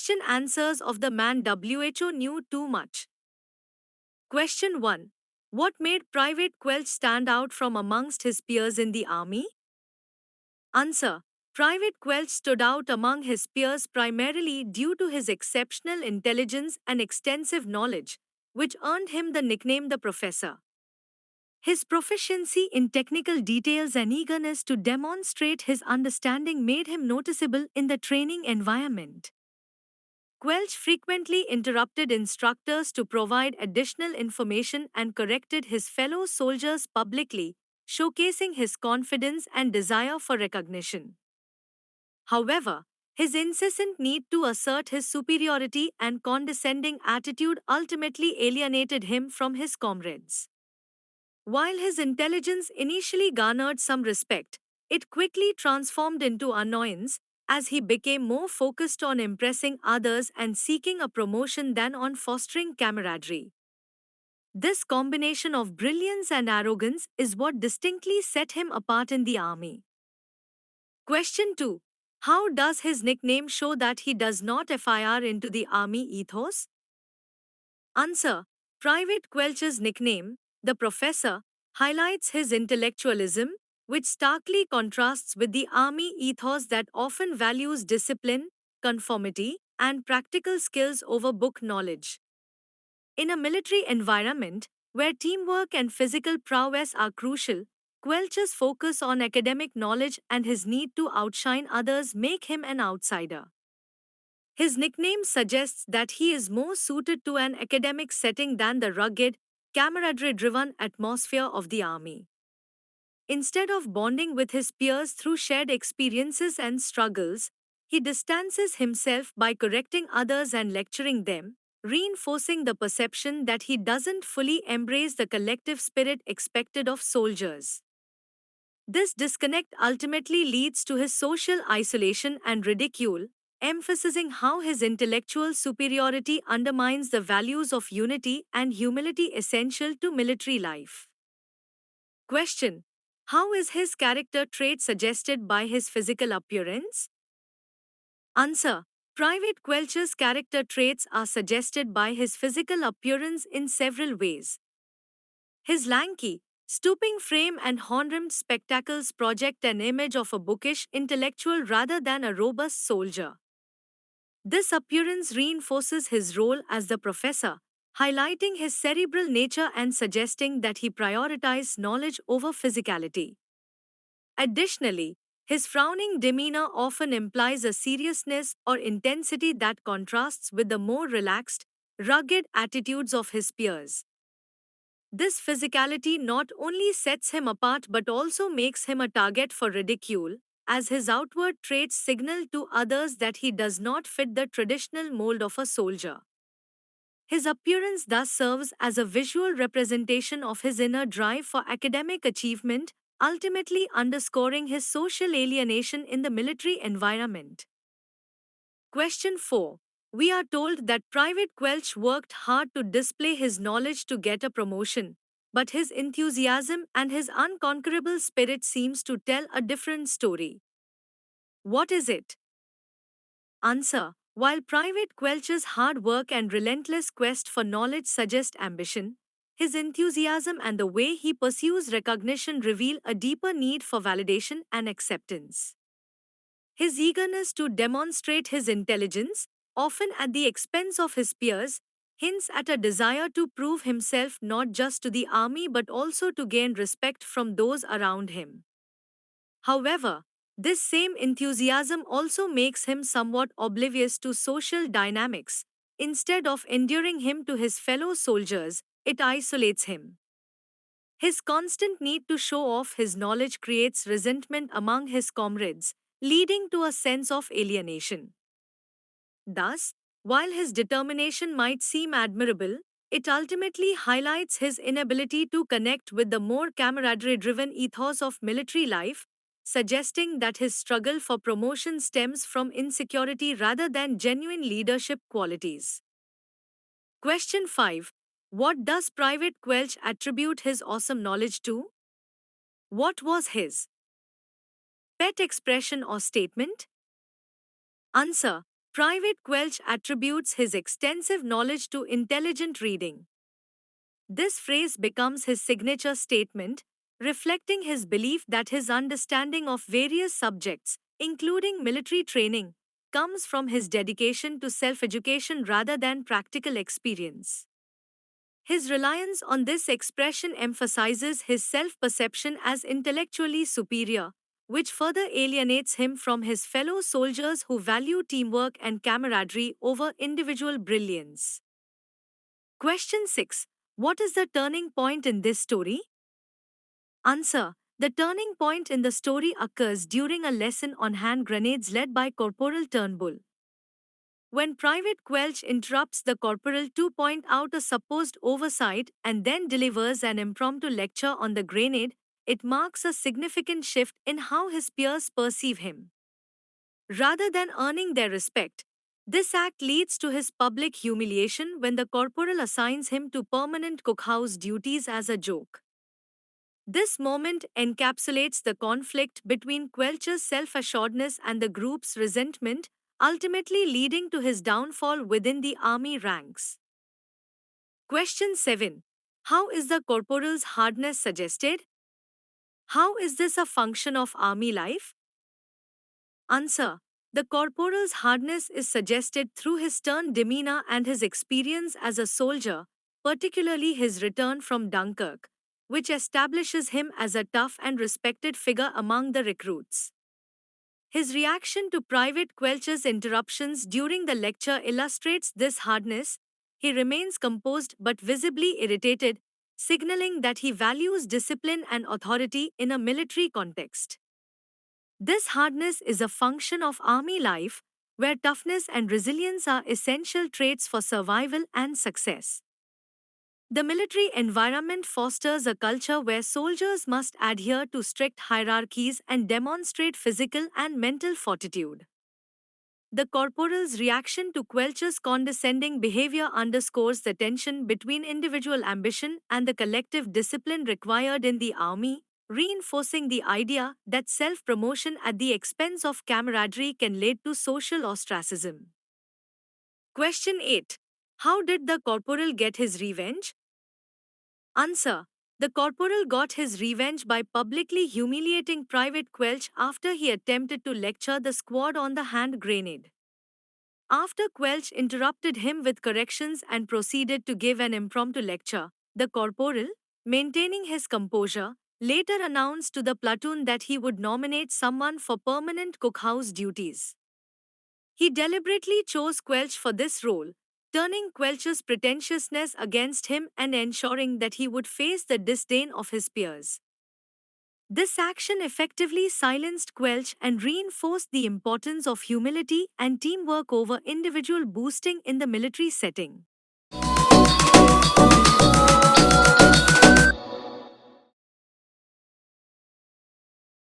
Question answers of the man WHO knew too much. Question 1. What made Private Quelch stand out from amongst his peers in the army? Answer. Private Quelch stood out among his peers primarily due to his exceptional intelligence and extensive knowledge, which earned him the nickname the Professor. His proficiency in technical details and eagerness to demonstrate his understanding made him noticeable in the training environment. Quelch frequently interrupted instructors to provide additional information and corrected his fellow soldiers publicly, showcasing his confidence and desire for recognition. However, his incessant need to assert his superiority and condescending attitude ultimately alienated him from his comrades. While his intelligence initially garnered some respect, it quickly transformed into annoyance as he became more focused on impressing others and seeking a promotion than on fostering camaraderie. This combination of brilliance and arrogance is what distinctly set him apart in the army. Question 2. How does his nickname show that he does not FIR into the army ethos? Answer. Private Quelch's nickname, the Professor, highlights his intellectualism, which starkly contrasts with the army ethos that often values discipline, conformity, and practical skills over book knowledge. In a military environment, where teamwork and physical prowess are crucial, Quelch's focus on academic knowledge and his need to outshine others make him an outsider. His nickname suggests that he is more suited to an academic setting than the rugged, camaraderie-driven atmosphere of the army. Instead of bonding with his peers through shared experiences and struggles, he distances himself by correcting others and lecturing them, reinforcing the perception that he doesn't fully embrace the collective spirit expected of soldiers. This disconnect ultimately leads to his social isolation and ridicule, emphasizing how his intellectual superiority undermines the values of unity and humility essential to military life. Question. How is his character trait suggested by his physical appearance? Answer. Private Quelch's character traits are suggested by his physical appearance in several ways. His lanky, stooping frame and horn-rimmed spectacles project an image of a bookish intellectual rather than a robust soldier. This appearance reinforces his role as the Professor, highlighting his cerebral nature and suggesting that he prioritizes knowledge over physicality. Additionally, his frowning demeanor often implies a seriousness or intensity that contrasts with the more relaxed, rugged attitudes of his peers. This physicality not only sets him apart but also makes him a target for ridicule, as his outward traits signal to others that he does not fit the traditional mold of a soldier. His appearance thus serves as a visual representation of his inner drive for academic achievement, ultimately underscoring his social alienation in the military environment. Question 4. We are told that Private Quelch worked hard to display his knowledge to get a promotion, but his enthusiasm and his unconquerable spirit seems to tell a different story. What is it? Answer. While Private Quelch's hard work and relentless quest for knowledge suggest ambition, his enthusiasm and the way he pursues recognition reveal a deeper need for validation and acceptance. His eagerness to demonstrate his intelligence, often at the expense of his peers, hints at a desire to prove himself not just to the army but also to gain respect from those around him. However, this same enthusiasm also makes him somewhat oblivious to social dynamics. Instead of endearing him to his fellow soldiers, it isolates him. His constant need to show off his knowledge creates resentment among his comrades, leading to a sense of alienation. Thus, while his determination might seem admirable, it ultimately highlights his inability to connect with the more camaraderie-driven ethos of military life, suggesting that his struggle for promotion stems from insecurity rather than genuine leadership qualities. Question 5. What does Private Quelch attribute his awesome knowledge to? What was his pet expression or statement? Answer. Private Quelch attributes his extensive knowledge to intelligent reading. This phrase becomes his signature statement, reflecting his belief that his understanding of various subjects, including military training, comes from his dedication to self education rather than practical experience. His reliance on this expression emphasizes his self perception as intellectually superior, which further alienates him from his fellow soldiers who value teamwork and camaraderie over individual brilliance. Question 6. What is the turning point in this story? Answer. The turning point in the story occurs during a lesson on hand grenades led by Corporal Turnbull. When Private Quelch interrupts the corporal to point out a supposed oversight and then delivers an impromptu lecture on the grenade, it marks a significant shift in how his peers perceive him. Rather than earning their respect, this act leads to his public humiliation when the corporal assigns him to permanent cookhouse duties as a joke. This moment encapsulates the conflict between Quelch's self assuredness and the group's resentment, ultimately leading to his downfall within the army ranks. Question 7. How is the corporal's hardness suggested? How is this a function of army life? Answer. The corporal's hardness is suggested through his stern demeanor and his experience as a soldier, particularly his return from Dunkirk, which establishes him as a tough and respected figure among the recruits. His reaction to Private Quelch's interruptions during the lecture illustrates this hardness. He remains composed but visibly irritated, signaling that he values discipline and authority in a military context. This hardness is a function of army life, where toughness and resilience are essential traits for survival and success. The military environment fosters a culture where soldiers must adhere to strict hierarchies and demonstrate physical and mental fortitude. The corporal's reaction to Quelch's condescending behavior underscores the tension between individual ambition and the collective discipline required in the army, reinforcing the idea that self promotion at the expense of camaraderie can lead to social ostracism. Question 8. How did the corporal get his revenge? Answer. The corporal got his revenge by publicly humiliating Private Quelch after he attempted to lecture the squad on the hand grenade. After Quelch interrupted him with corrections and proceeded to give an impromptu lecture, the corporal, maintaining his composure, later announced to the platoon that he would nominate someone for permanent cookhouse duties. He deliberately chose Quelch for this role, turning Quelch's pretentiousness against him and ensuring that he would face the disdain of his peers. This action effectively silenced Quelch and reinforced the importance of humility and teamwork over individual boosting in the military setting.